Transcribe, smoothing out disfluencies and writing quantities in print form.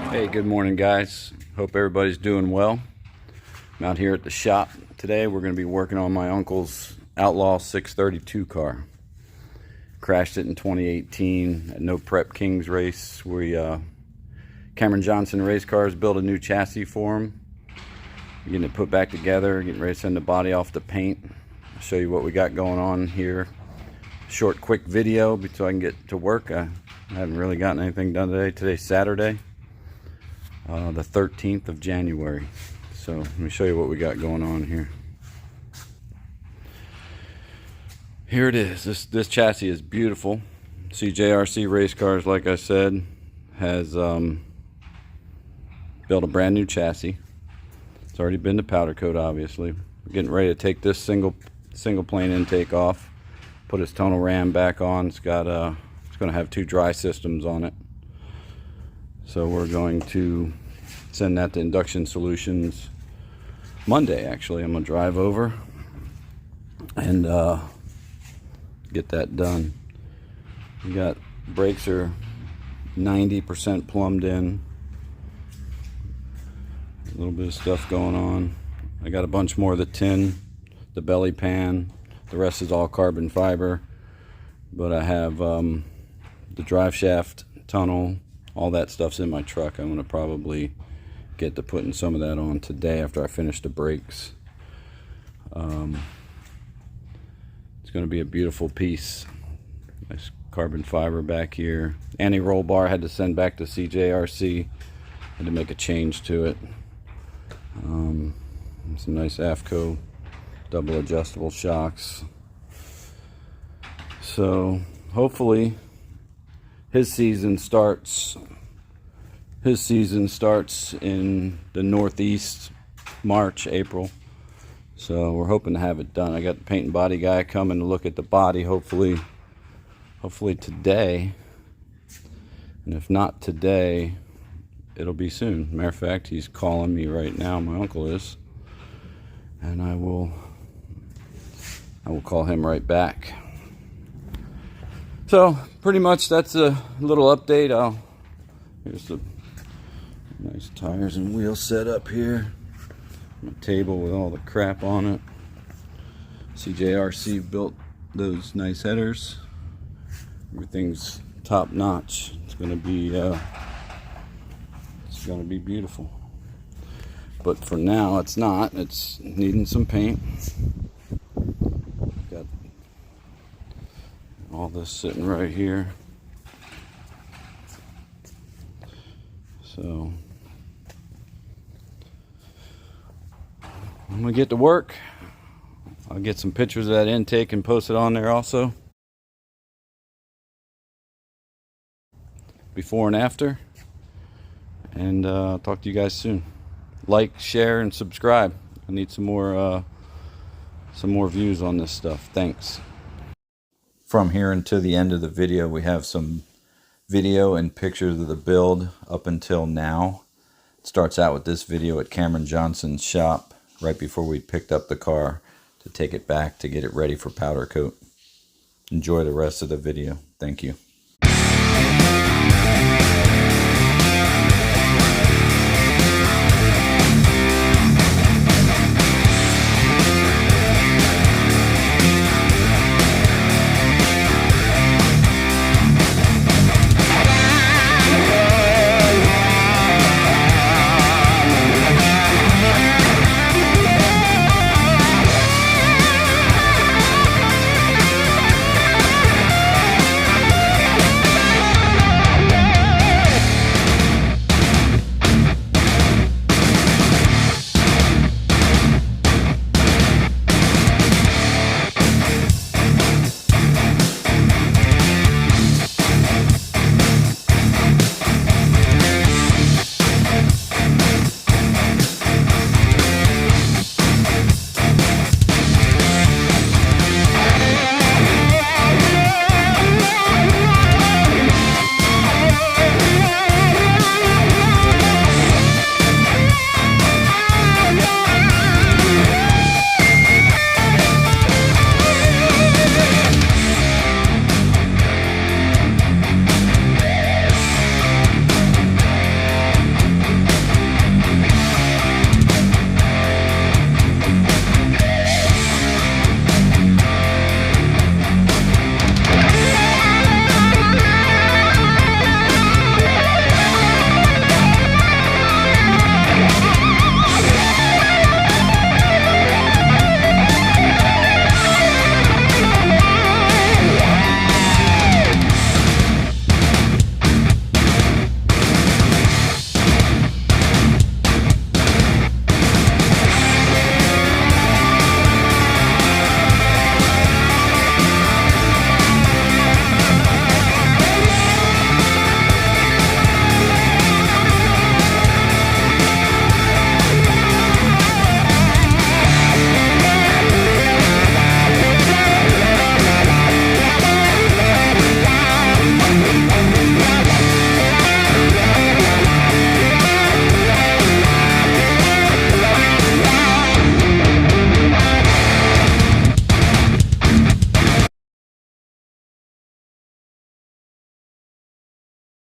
Hey, good morning, guys. Hope everybody's doing well. I'm out here at the shop today. We're going to be working on my uncle's Outlaw 632 car. Crashed it in 2018 at No Prep Kings race. Cameron Johnson Race Cars built a new chassis for him. Getting it put back together, getting ready to send the body off to paint. I'll show you what we got going on here. Short, quick video so I can get to work. I haven't really gotten anything done today. Today's Saturday, the 13th of January. So let me show you what we got going on here. Here it is. This chassis is beautiful. CJRC Race Cars, like I said, has built a brand new chassis. It's already been to powder coat, obviously. We're getting ready to take this single plane intake off, put its tonal ram back on. It's going to have two dry systems on it. So we're going to send that to Induction Solutions Monday. Actually, I'm going to drive over and get that done. We got brakes are 90% plumbed in. A little bit of stuff going on. I got a bunch more of the tin, the belly pan. The rest is all carbon fiber. But I have the drive shaft, tunnel, all that stuff's in my truck. I'm going to probably get to putting some of that on today after I finish the brakes. It's going to be a beautiful piece. Nice carbon fiber back here. Anti-roll bar I had to send back to CJRC. Had to make a change to it. Some nice AFCO double adjustable shocks. So hopefully his season starts in the Northeast March, April. So we're hoping to have it done. I got the paint and body guy coming to look at the body hopefully today. And if not today, it'll be soon. Matter of fact, he's calling me right now, my uncle is. And I will call him right back. So pretty much that's a little update. Here's the nice tires and wheel set up here. My table with all the crap on it. CJRC built those nice headers. Everything's top notch. It's gonna be beautiful. But for now it's not. It's needing some paint. Got all this sitting right here. So I'm gonna get to work. I'll get some pictures of that intake and post it on there also. Before and after. And I'll talk to you guys soon. Like, share, and subscribe. I need some more views on this stuff. Thanks. From here until the end of the video, we have some video and pictures of the build up until now. It starts out with this video at Cameron Johnson's shop right before we picked up the car to take it back to get it ready for powder coat. Enjoy the rest of the video. Thank you.